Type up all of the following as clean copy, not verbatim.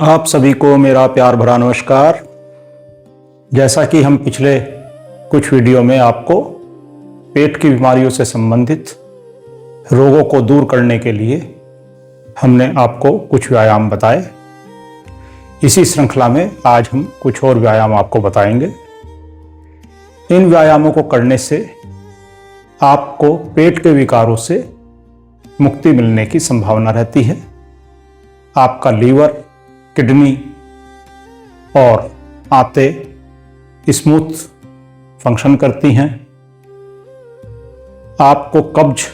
आप सभी को मेरा प्यार भरा नमस्कार। जैसा कि हम पिछले कुछ वीडियो में आपको पेट की बीमारियों से संबंधित रोगों को दूर करने के लिए हमने आपको कुछ व्यायाम बताए। इसी श्रृंखला में आज हम कुछ और व्यायाम आपको बताएंगे। इन व्यायामों को करने से आपको पेट के विकारों से मुक्ति मिलने की संभावना रहती है। आपका लीवर, किडनी और आंतें स्मूथ फंक्शन करती हैं। आपको कब्ज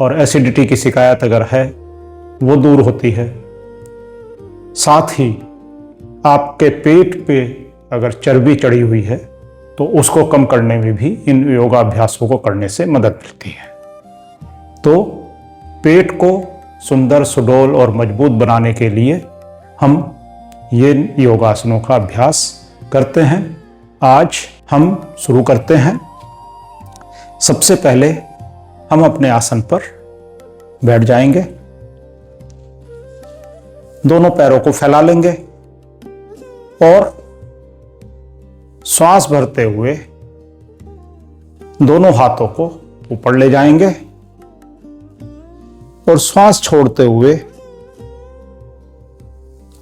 और एसिडिटी की शिकायत अगर है वो दूर होती है। साथ ही आपके पेट पे अगर चर्बी चढ़ी हुई है तो उसको कम करने में भी इन योगाभ्यासों को करने से मदद मिलती है। तो पेट को सुंदर, सुडौल और मजबूत बनाने के लिए हम ये योगासनों का अभ्यास करते हैं। आज हम शुरू करते हैं। सबसे पहले हम अपने आसन पर बैठ जाएंगे। दोनों पैरों को फैला लेंगे और श्वास भरते हुए दोनों हाथों को ऊपर ले जाएंगे और श्वास छोड़ते हुए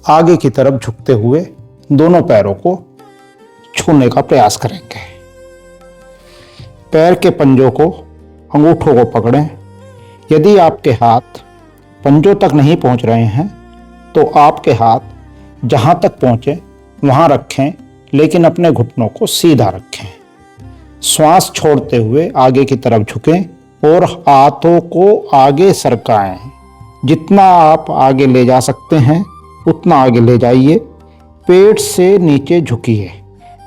आगे की तरफ झुकते हुए दोनों पैरों को छूने का प्रयास करेंगे। पैर के पंजों को, अंगूठों को पकड़ें। यदि आपके हाथ पंजों तक नहीं पहुंच रहे हैं तो आपके हाथ जहां तक पहुंचे वहां रखें, लेकिन अपने घुटनों को सीधा रखें। श्वास छोड़ते हुए आगे की तरफ झुकें और हाथों को आगे सरकाएं। जितना आप आगे ले जा सकते हैं उतना आगे ले जाइए। पेट से नीचे झुकिए।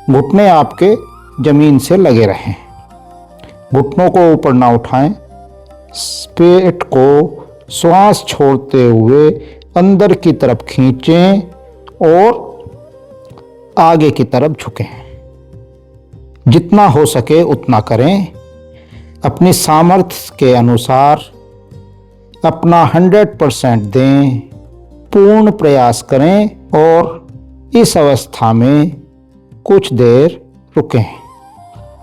घुटने आपके जमीन से लगे रहें। घुटनों को ऊपर ना उठाएं। पेट को श्वास छोड़ते हुए अंदर की तरफ खींचें और आगे की तरफ झुकें। जितना हो सके उतना करें। अपनी सामर्थ्य के अनुसार अपना 100% दें। पूर्ण प्रयास करें और इस अवस्था में कुछ देर रुकें।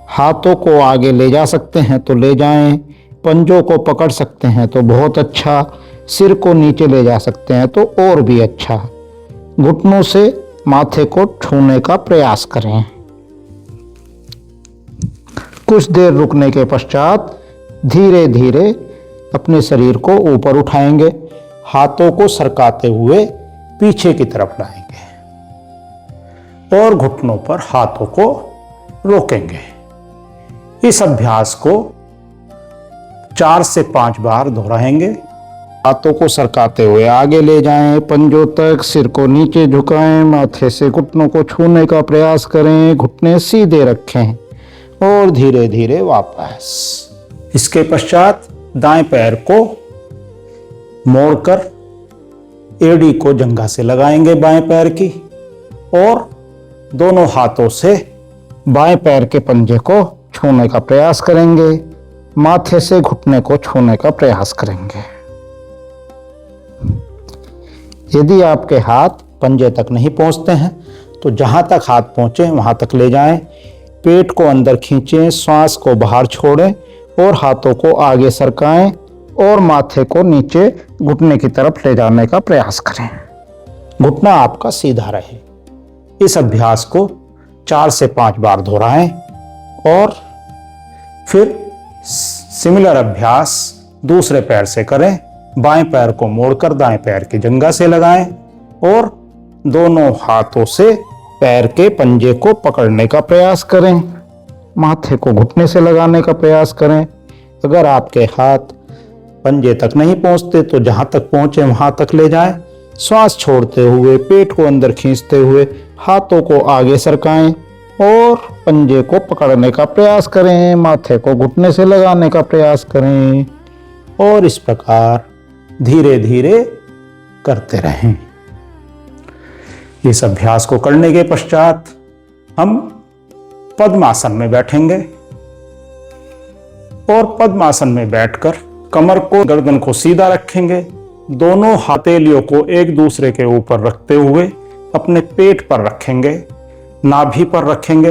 हाथों को आगे ले जा सकते हैं तो ले जाएं। पंजों को पकड़ सकते हैं तो बहुत अच्छा। सिर को नीचे ले जा सकते हैं तो और भी अच्छा। घुटनों से माथे को छूने का प्रयास करें। कुछ देर रुकने के पश्चात धीरे धीरे अपने शरीर को ऊपर उठाएंगे। हाथों को सरकाते हुए पीछे की तरफ लाएंगे और घुटनों पर हाथों को रोकेंगे। इस अभ्यास को 4 से 5 बार दोहराएंगे। हाथों को सरकाते हुए आगे ले जाएं, पंजों तक, सिर को नीचे झुकाएं, माथे से घुटनों को छूने का प्रयास करें, घुटने सीधे रखें और धीरे धीरे वापस। इसके पश्चात दाएं पैर को मोड़कर एड़ी को जंघा से लगाएंगे बाएं पैर की और दोनों हाथों से बाएं पैर के पंजे को छूने का प्रयास करेंगे। माथे से घुटने को छूने का प्रयास करेंगे। यदि आपके हाथ पंजे तक नहीं पहुंचते हैं तो जहां तक हाथ पहुंचे वहां तक ले जाएं। पेट को अंदर खींचें, श्वास को बाहर छोड़ें और हाथों को आगे सरकाएं और माथे को नीचे घुटने की तरफ ले जाने का प्रयास करें। घुटना आपका सीधा रहे। इस अभ्यास को 4 से 5 बार दोहराएं और फिर सिमिलर अभ्यास दूसरे पैर से करें। बाएं पैर को मोड़कर दाएं पैर की जंघा से लगाएं और दोनों हाथों से पैर के पंजे को पकड़ने का प्रयास करें। माथे को घुटने से लगाने का प्रयास करें। अगर आपके हाथ पंजे तक नहीं पहुंचते तो जहां तक पहुंचे वहां तक ले जाएं। श्वास छोड़ते हुए पेट को अंदर खींचते हुए हाथों को आगे सरकाएं और पंजे को पकड़ने का प्रयास करें। माथे को घुटने से लगाने का प्रयास करें और इस प्रकार धीरे धीरे करते रहें। इस अभ्यास को करने के पश्चात हम पद्मासन में बैठेंगे और पद्मासन में बैठकर कमर को, गर्दन को सीधा रखेंगे दोनों हथेलियों को एक दूसरे के ऊपर रखते हुए अपने पेट पर रखेंगे, नाभि पर रखेंगे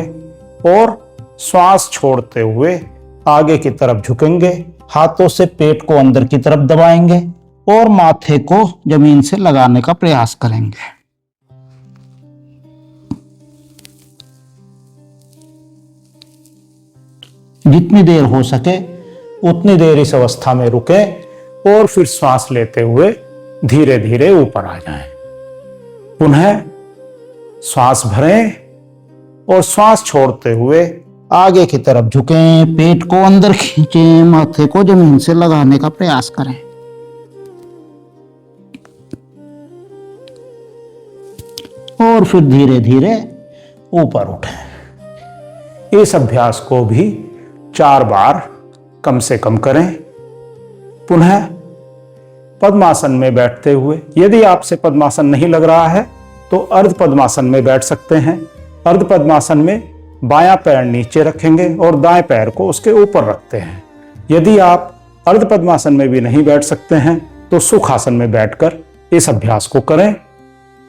और श्वास छोड़ते हुए आगे की तरफ झुकेंगे। हाथों से पेट को अंदर की तरफ दबाएंगे और माथे को जमीन से लगाने का प्रयास करेंगे। जितनी देर हो सके उतनी देर इस अवस्था में रुके और फिर श्वास लेते हुए धीरे धीरे ऊपर आ जाएं। पुनः श्वास भरें और श्वास छोड़ते हुए आगे की तरफ झुकें, पेट को अंदर खींचें, माथे को जमीन से लगाने का प्रयास करें। और फिर धीरे धीरे ऊपर उठें। इस अभ्यास को भी 4 बार कम से कम करें। पुनः पद्मासन में बैठते हुए, यदि आपसे पद्मासन नहीं लग रहा है तो अर्ध पद्मासन में बैठ सकते हैं। अर्ध पद्मासन में बायां पैर नीचे रखेंगे और दाएं पैर को उसके ऊपर रखते हैं। यदि आप अर्ध पद्मासन में भी नहीं बैठ सकते हैं तो सुखासन में बैठकर इस अभ्यास को करें।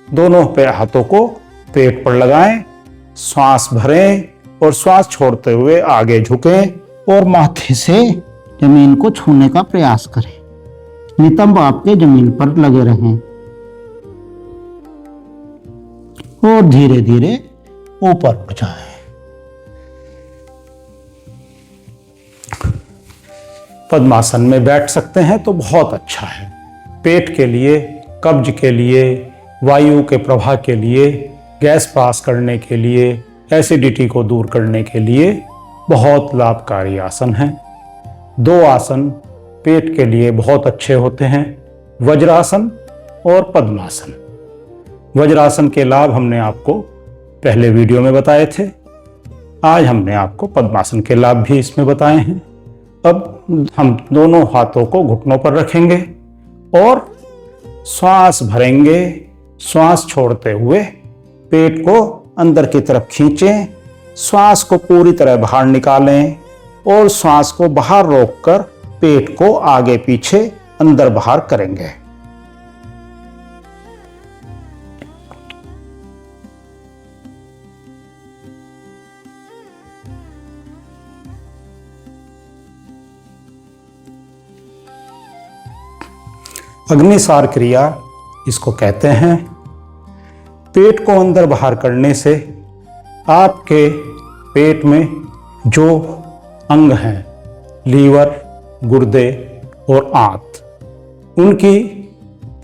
दोनों हाथों को पेट पर लगाएं, श्वास भरें और श्वास छोड़ते हुए आगे झुकें और माथे से जमीन को छूने का प्रयास करें। नितंब आपके जमीन पर लगे रहें और धीरे धीरे ऊपर उठ जाएं। पद्मासन में बैठ सकते हैं तो बहुत अच्छा है। पेट के लिए, कब्ज के लिए, वायु के प्रवाह के लिए, गैस पास करने के लिए, एसिडिटी को दूर करने के लिए बहुत लाभकारी आसन है। 2 आसन पेट के लिए बहुत अच्छे होते हैं, वज्रासन और पद्मासन। वज्रासन के लाभ हमने आपको पहले वीडियो में बताए थे। आज हमने आपको पद्मासन के लाभ भी इसमें बताए हैं। अब हम दोनों हाथों को घुटनों पर रखेंगे और श्वास भरेंगे। श्वास छोड़ते हुए पेट को अंदर की तरफ खींचें, श्वास को पूरी तरह बाहर निकालें और श्वास को बाहर रोककर पेट को आगे पीछे अंदर बाहर करेंगे। अग्निसार क्रिया इसको कहते हैं। पेट को अंदर बाहर करने से आपके पेट में जो अंग हैं, लीवर, गुर्दे और आंत, उनकी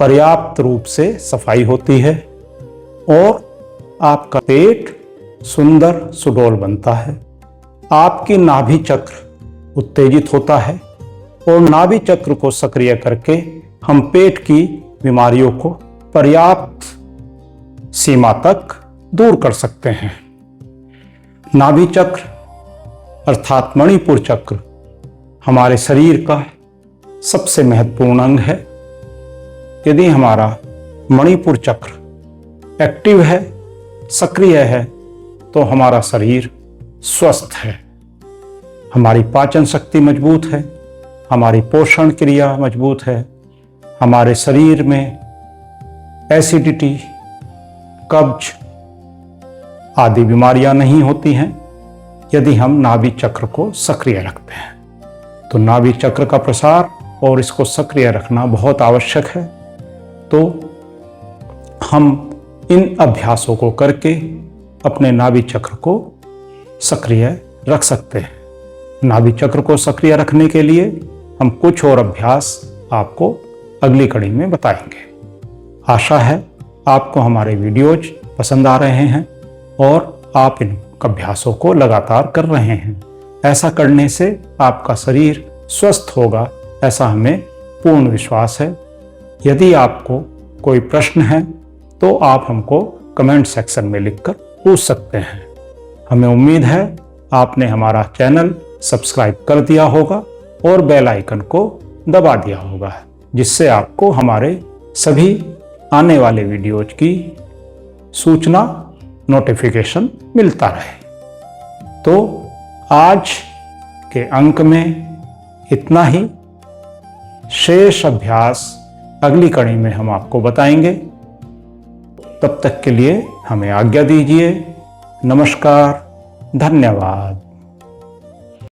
पर्याप्त रूप से सफाई होती है और आपका पेट सुंदर सुडौल बनता है। आपकी नाभि चक्र उत्तेजित होता है और नाभि चक्र को सक्रिय करके हम पेट की बीमारियों को पर्याप्त सीमा तक दूर कर सकते हैं। नाभि चक्र अर्थात मणिपुर चक्र हमारे शरीर का सबसे महत्वपूर्ण अंग है। यदि हमारा मणिपुर चक्र एक्टिव है, सक्रिय है, तो हमारा शरीर स्वस्थ है, हमारी पाचन शक्ति मजबूत है, हमारी पोषण क्रिया मजबूत है, हमारे शरीर में एसिडिटी, कब्ज आदि बीमारियां नहीं होती हैं यदि हम नाभि चक्र को सक्रिय रखते हैं। तो नाभि चक्र का प्रसार और इसको सक्रिय रखना बहुत आवश्यक है। तो हम इन अभ्यासों को करके अपने नाभि चक्र को सक्रिय रख सकते हैं। नाभि चक्र को सक्रिय रखने के लिए हम कुछ और अभ्यास आपको अगली कड़ी में बताएंगे। आशा है आपको हमारे वीडियोज पसंद आ रहे हैं और आप इन अभ्यासों को लगातार कर रहे हैं। ऐसा करने से आपका शरीर स्वस्थ होगा, ऐसा हमें पूर्ण विश्वास है। यदि आपको कोई प्रश्न है तो आप हमको कमेंट सेक्शन में लिखकर पूछ सकते हैं। हमें उम्मीद है आपने हमारा चैनल सब्सक्राइब कर दिया होगा और बेल आइकन को दबा दिया होगा, जिससे आपको हमारे सभी आने वाले वीडियोज की सूचना, नोटिफिकेशन मिलता रहे। तो आज के अंक में इतना ही। शेष अभ्यास अगली कड़ी में हम आपको बताएंगे। तब तक के लिए हमें आज्ञा दीजिए। नमस्कार, धन्यवाद।